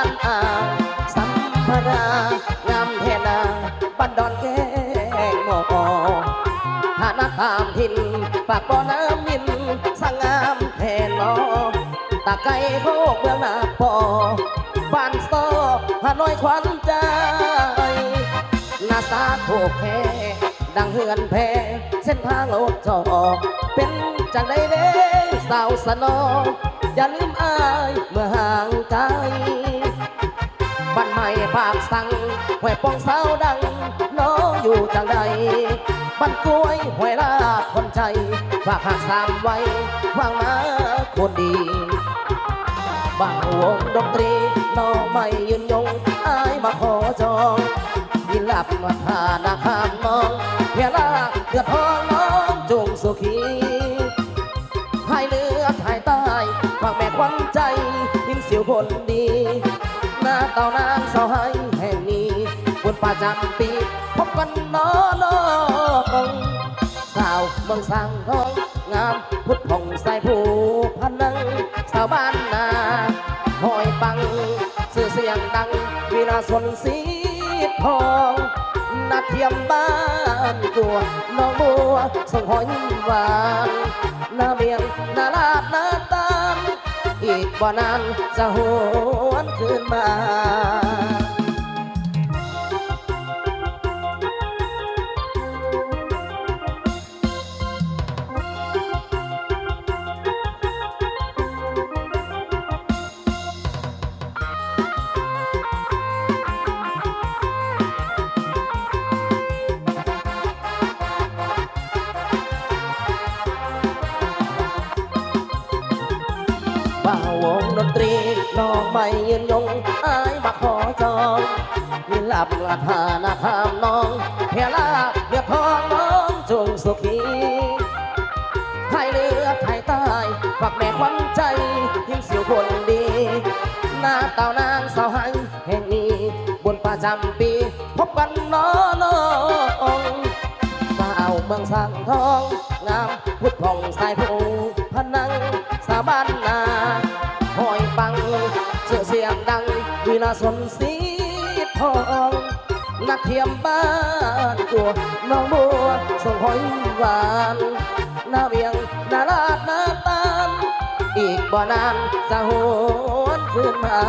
านอ่างสัมพนางามแทนาบันดอนแก้งหมอหานาตามทินปากบ่อน้ำมินสงามแทนนอตาไก่โคกเมืองนาปอบ้านซอหาน้อยควันใจหน้าตาโคกแค่ดังเฮือนแพเส้นทางรถจอเป็นจังใดเด้สาวสนออย่าลืมอายเมื่อห่างไกลบ้านใหม่ปากสั่งห้วยปองสาวดังน้องอยู่จังใดบ้านกล้วยห้วยลาดคนใจฝากหักสามไว้วางมาคนดีบ้านวงดนตรีน้องไม่ยืนยงอายมาขอจองยินหลับมาทานาคามน้องเพียลาเกือดทองน้องจงสุขีให้เลือดให้ตายฝากแม่ควันใจหินเสียวคนดีหน้าเต่านางสาวให้แห่งนี้บนป่าจำปีพบกันน้องสาวเมืองสังทองงามพุทธผ่องใสผู้พนังสาวบ้านนาหอยปังสื่อเสียงดังวีนาสนสีทองนาเทียมบ้านตัวน้องบัวส่งหอยหวานนาเมียงนาลาดนาตามอีกบ่นานจะหวนคืนมาบ่าววงดนตรีน้องไม่ยืนยงอายมาขอจองยินหลับหลับหานาคามน้องเพียลาเดือดทองน้องจงสุขีให้เลือดให้ตายฝากแม่ควันใจยิ่งเสียวคนดีหน้าเต่านางสาวให้แห่งนี้บนป่าจำปีพบกันน้องสาวเมืองสังทองงามพุทธผ่องสายผู้พนังสาบ้านนาหอยปังเสือเสียงดังวินาสนสีทองนักเทียมบ้านกัวน้องบัวส่งหอยหวานนาเวียงนาลาดนาตามอีกบ่นานจะหวนคืนมา